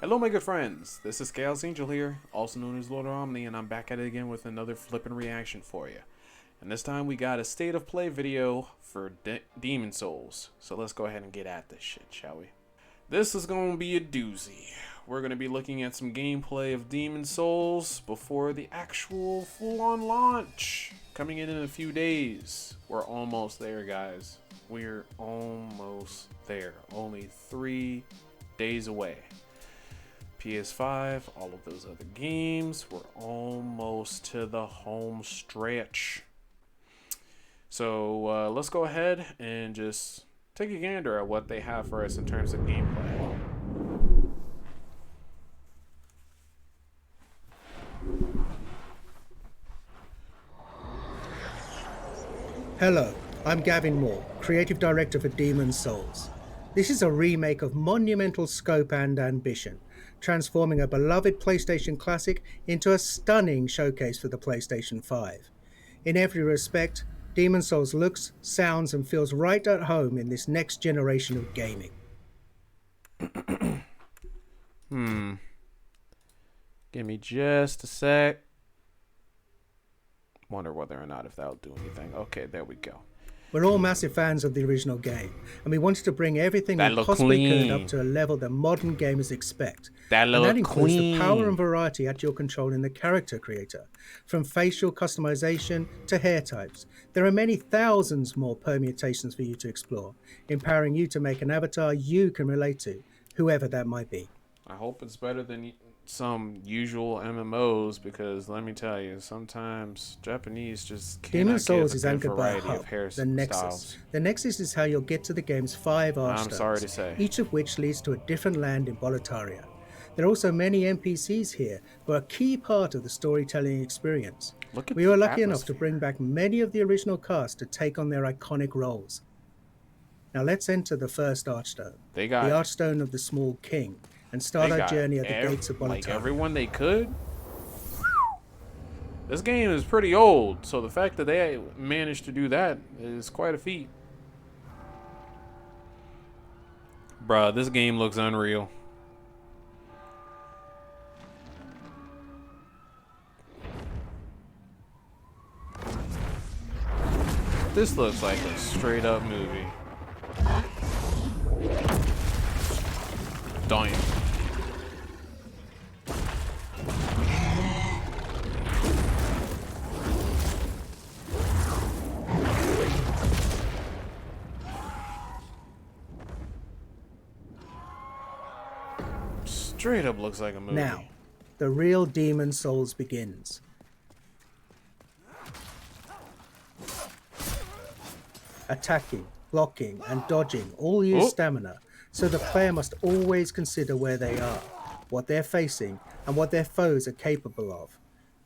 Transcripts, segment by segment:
Hello, my good friends. This is Chaos Angel here, also known as Lord Omni, and I'm back at it again with another flippin' reaction for you. And this time we got a state of play video for Demon Souls. So let's go ahead and get at this shit, shall we? This is going to be a doozy. We're going to be looking at some gameplay of Demon Souls before the actual full-on launch, coming in a few days. We're almost there, guys. We're almost there. Only 3 days away. PS5, all of those other games. We're almost to the home stretch. So let's go ahead and just take a gander at what they have for us in terms of gameplay. Hello, I'm Gavin Moore, Creative Director for Demon Souls. This is a remake of monumental scope and ambition, transforming a beloved PlayStation classic into a stunning showcase for the PlayStation 5. In every respect, Demon Souls looks, sounds, and feels right at home in this next generation of gaming. Give me just a sec. Wonder whether or not if that'll do anything. Okay, there we go. We're all massive fans of the original game, and we wanted to bring everything That we look possibly could clean. up to a level that modern gamers expect. That And look that includes clean. the power and variety at your control in the character creator. From facial customization to hair types, there are many thousands more permutations for you to explore, empowering you to make an avatar you can relate to, whoever that might be. I hope it's better than some usual MMOs, because let me tell you, sometimes Japanese just Demon cannot Souls give is a good anchored by a variety hub, of hair the Nexus. styles. The Nexus is how you'll get to the game's 5 I'm archstones, sorry to say. each of which leads to a different land in Boletaria. There are also many NPCs here who are a key part of the storytelling experience. Look at We were the lucky enough to atmosphere. bring back many of the original cast to take on their iconic roles. Now let's enter the first archstone, They the got archstone of the Small King, and start our journey at the gates of Boletaria. like everyone they could. This game is pretty old, so the fact that they managed to do that is quite a feat. Bruh, this game looks unreal. This looks like a straight up movie. Damn. Straight up looks like a movie. Now, the real Demon Souls begins. Attacking, blocking, and dodging all use stamina, so the player must always consider where they are, what they're facing, and what their foes are capable of.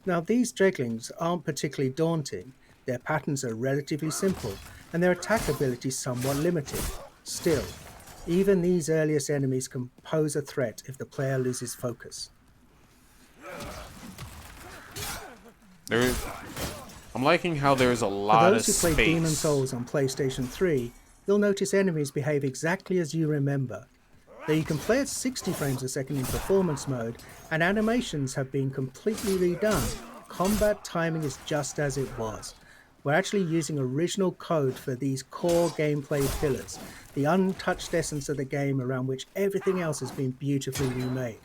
Now, these dreglings aren't particularly daunting, their patterns are relatively simple, and their attack ability somewhat limited. Still, even these earliest enemies can pose a threat if the player loses focus. I'm liking how there's a For lot of those who space. played Demon Souls on PlayStation 3, you'll notice enemies behave exactly as you remember. Though you can play at 60 frames a second in performance mode, and animations have been completely redone, combat timing is just as it was. We're actually using original code for these core gameplay pillars, the untouched essence of the game around which everything else has been beautifully remade.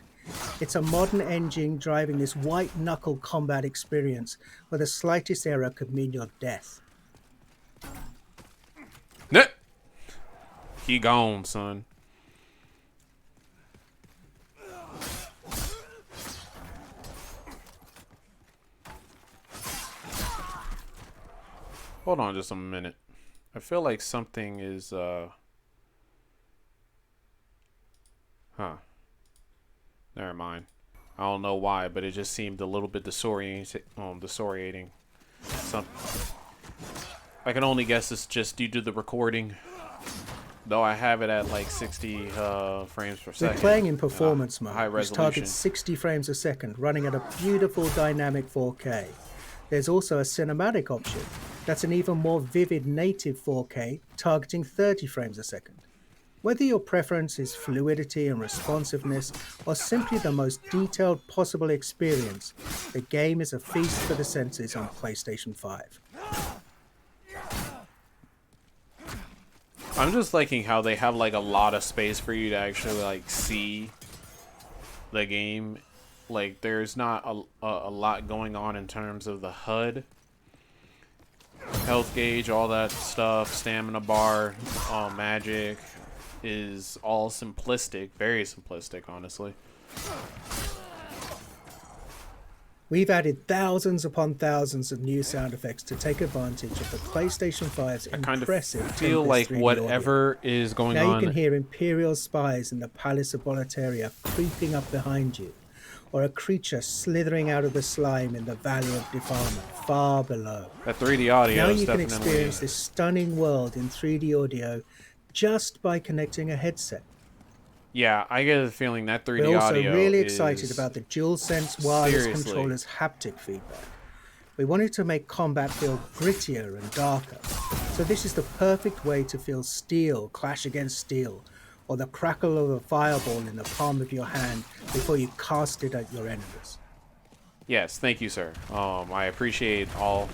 It's a modern engine driving this white-knuckle combat experience where the slightest error could mean your death. He gone, son. Hold on just a minute. I feel like something is never mind. I don't know why, but it just seemed a little bit disorientating. I can only guess it's just due to the recording. Though I have it at like 60 frames per second. We're playing in performance high mode, which resolution. targets 60 frames a second, running at a beautiful dynamic 4K. There's also a cinematic option that's an even more vivid native 4K, targeting 30 frames a second. Whether your preference is fluidity and responsiveness or simply the most detailed possible experience, the game is a feast for the senses on PlayStation 5. I'm just liking how they have like a lot of space for you to actually like see the game. Like there's not a lot going on in terms of the HUD, health gauge, all that stuff, stamina bar, magic is all simplistic, very simplistic, honestly. We've added thousands upon thousands of new sound effects to take advantage of the PlayStation 5's impressive I feel like 3D whatever audio. is going Now on. you can hear Imperial spies in the Palace of Boletaria creeping up behind you, or a creature slithering out of the slime in the Valley of Defilement far below. That 3D audio Now is you can definitely... experience this stunning world in 3D audio just by connecting a headset. Yeah, I get the feeling that 3D We're also audio really is... excited about the DualSense wireless Seriously. controller's haptic feedback. We wanted to make combat feel grittier and darker, so this is the perfect way to feel steel clash against steel, or the crackle of a fireball in the palm of your hand before you cast it at your enemies. Yes, thank you, sir. I appreciate all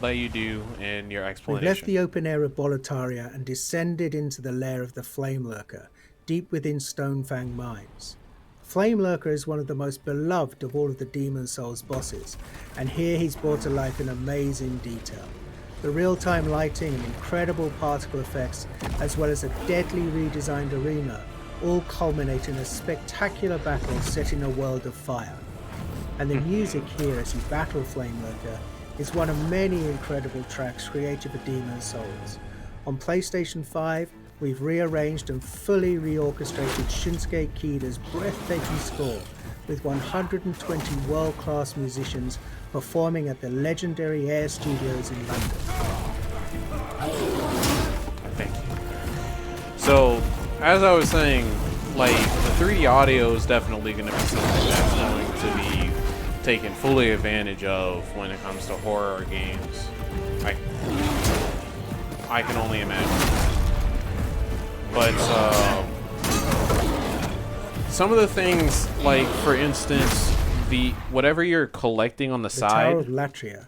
that you do and your We explanation. left the open air of Boletaria and descended into the lair of the Flameworker, deep within Stonefang Mines. Flameworker is one of the most beloved of all of the Demon Souls bosses, and here he's brought to life in amazing detail. The real-time lighting and incredible particle effects, as well as a deadly redesigned arena, all culminate in a spectacular battle set in a world of fire. And the music here as you battle Flameworker is one of many incredible tracks created for Demon Souls. On PlayStation 5, we've rearranged and fully reorchestrated Shinsuke Kida's breathtaking score with 120 world-class musicians performing at the legendary Air Studios in London. Thank you. So, as I was saying, like, the 3D audio is definitely going to be something that's going to be taken fully advantage of when it comes to horror games. I can only imagine. But some of the things, like for instance, the whatever you're collecting on the side. Tower of Latria.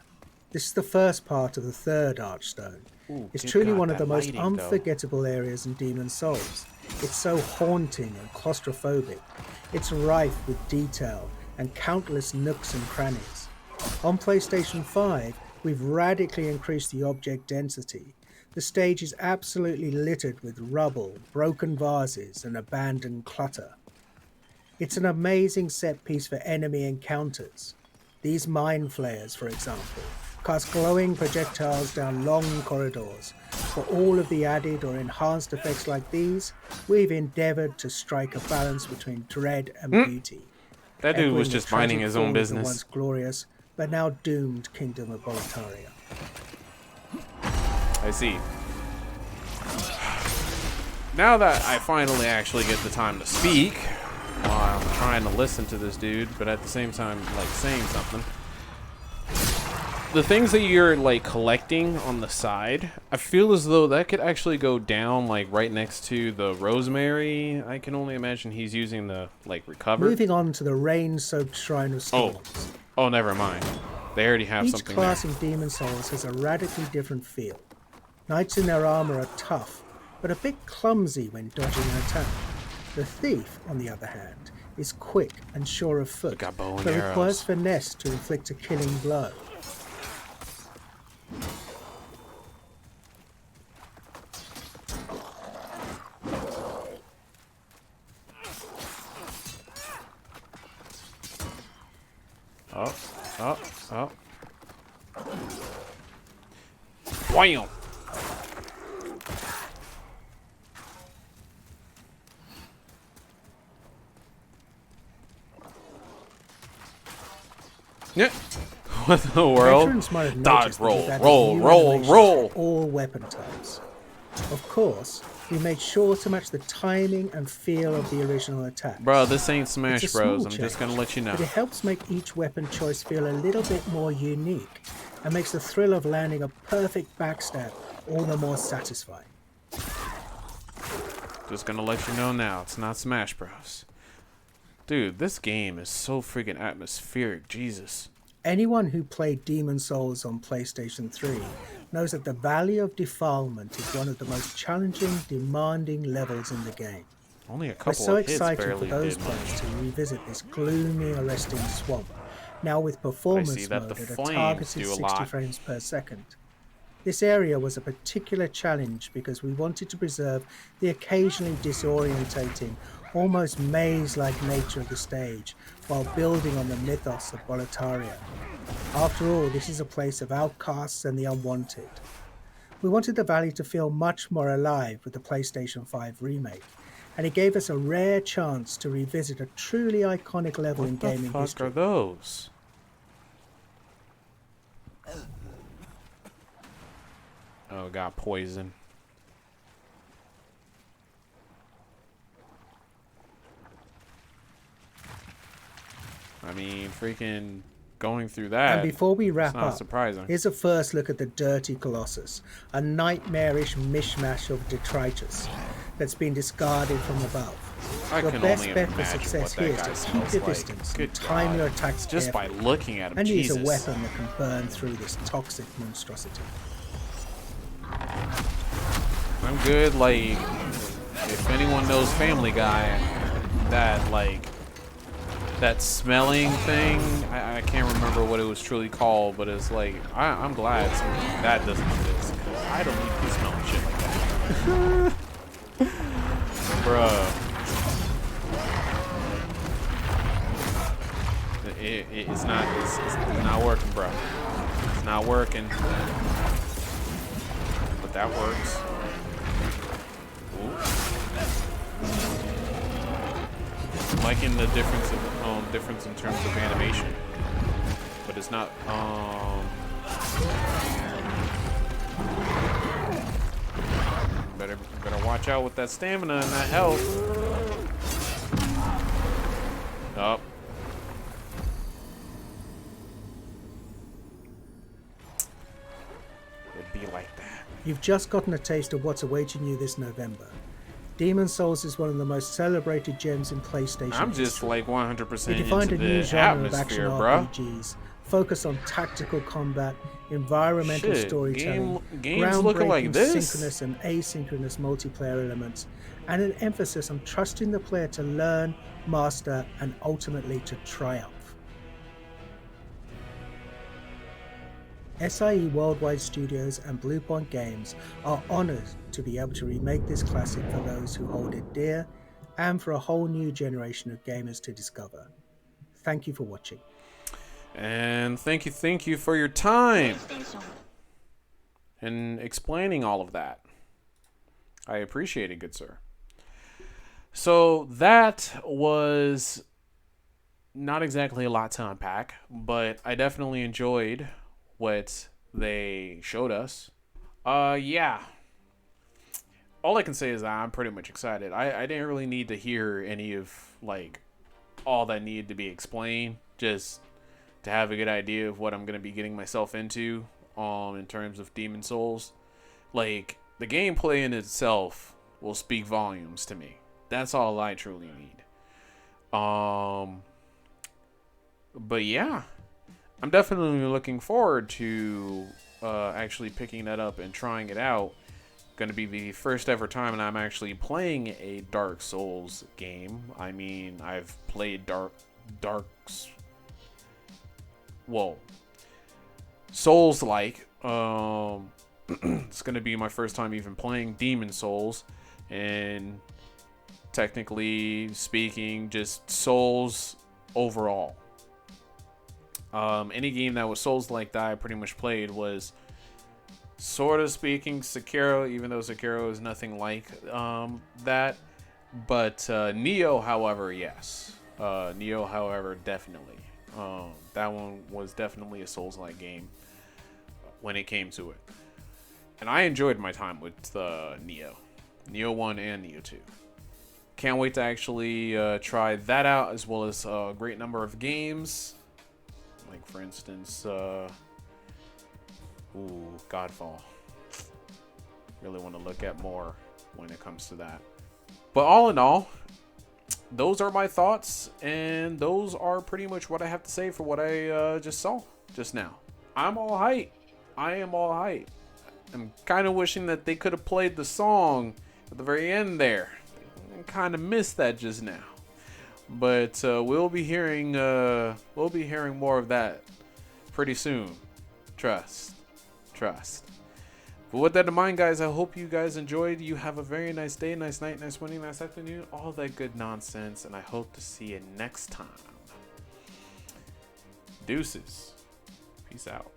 This is the first part of the third Archstone. It's truly one of the most unforgettable areas in Demon Souls. It's so haunting and claustrophobic. It's rife with detail and countless nooks and crannies. On PlayStation 5, we've radically increased the object density. The stage is absolutely littered with rubble, broken vases, and abandoned clutter. It's an amazing set piece for enemy encounters. These mind flayers, for example, cast glowing projectiles down long corridors. For all of the added or enhanced effects like these, we've endeavored to strike a balance between dread and beauty. That dude was Echoing just the minding tragic his fall own of the business. once glorious, but now doomed Kingdom of Boletaria. I see. Now that I finally actually get the time to speak, while I'm trying to listen to this dude, but at the same time, like, saying something. The things that you're, like, collecting on the side, I feel as though that could actually go down, like, right next to the rosemary. I can only imagine he's using the, like, recover. Moving on to the rain-soaked Shrine of Storms. Oh, never mind. They already have Each something class there. in Demon Souls has a radically different feel. Knights in their armor are tough, but a bit clumsy when dodging an attack. The Thief, on the other hand, is quick and sure of foot, Got bow and but arrows. requires finesse to inflict a killing blow. Oh. Wham! Yeah. What the world? Veterans might have Dodge, noticed that roll, we've added roll, new roll, animations roll. for all weapon types. Of course, we made sure to match the timing and feel of the original attack. Bro, this ain't Smash It's a Bros. small I'm just change, gonna let you know. but it helps make each weapon choice feel a little bit more unique and makes the thrill of landing a perfect backstab all the more satisfying. Just gonna let you know now, it's not Smash Bros. Dude, this game is so freaking atmospheric, Jesus. Anyone who played Demon's Souls on PlayStation 3 knows that the Valley of Defilement is one of the most challenging, demanding levels in the game. Only a We're couple so of hits excited for barely those did players much. to revisit this gloomy, arresting swamp, now with performance that mode the at a flames targeted do a 60 lot. frames per second. This area was a particular challenge because we wanted to preserve the occasionally disorientating, almost maze-like nature of the stage while building on the mythos of Boletaria. After all, this is a place of outcasts and the unwanted. We wanted the valley to feel much more alive with the PlayStation 5 remake, and it gave us a rare chance to revisit a truly iconic level in What the gaming fuck history. are those? Oh, got poison. I mean, freaking going through that. And before we wrap not up, surprising. here's a first look at the Dirty Colossus, a nightmarish mishmash of detritus that's been discarded from above. I Your can best only bet for imagine success what here that is guy to keep smells your like. distance Good and time God. your attacks Just by carefully, looking at him, and Jesus. use a weapon that can burn through this toxic monstrosity. I'm good, like, if anyone knows Family Guy, that smelling thing, I can't remember what it was truly called, but it's like, I'm glad that doesn't exist, because I don't need to be smelling shit like that. Bruh. It's not working, bro. It's not working. But that works. Ooh. I'm liking the difference in terms of animation, but it's not. Better watch out with that stamina and that health. Oh. It'd be like that. You've just gotten a taste of what's awaiting you this November. Demon's Souls is one of the most celebrated gems in PlayStation I'm just history. like 100% It defined into a new the genre of action atmosphere, bruh. RPGs, focused on tactical combat, environmental Shit, storytelling, games looking like groundbreaking this? synchronous and asynchronous multiplayer elements, and an emphasis on trusting the player to learn, master, and ultimately to triumph. SIE Worldwide Studios and Bluepoint Games are honoured to be able to remake this classic for those who hold it dear, and for a whole new generation of gamers to discover. Thank you for watching. And thank you for your time and explaining all of that. I appreciate it, good sir. So that was not exactly a lot to unpack, but I definitely enjoyed what they showed us. Yeah. All I can say is that I'm pretty much excited. I didn't really need to hear any of, like, all that needed to be explained. Just to have a good idea of what I'm going to be getting myself into in terms of Demon's Souls. Like, the gameplay in itself will speak volumes to me. That's all I truly need. But yeah, I'm definitely looking forward to actually picking that up and trying it out. Going to be the first ever time and I'm actually playing a Dark Souls game. I mean, I've played Souls-like. It's going to be my first time even playing Demon's Souls, and technically speaking, just Souls overall. Any game that was Souls-like that I pretty much played was, sort of speaking, Sekiro, even though Sekiro is nothing like that. But Nioh, however, yes. Nioh, however, definitely. That one was definitely a Souls-like game when it came to it. And I enjoyed my time with Nioh. Nioh 1 and Nioh 2. Can't wait to actually try that out, as well as a great number of games. Like, for instance, Godfall. Really want to look at more when it comes to that. But all in all, those are my thoughts, and those are pretty much what I have to say for what I just saw just now. I'm all hype. I am all hype. I'm kind of wishing that they could have played the song at the very end there. I kind of missed that just now. But we'll be hearing more of that pretty soon. Trust. But with that in mind, guys, I hope you guys enjoyed. You have a very nice day, nice night, nice morning, nice afternoon, all that good nonsense, and I hope to see you next time. Deuces. Peace out.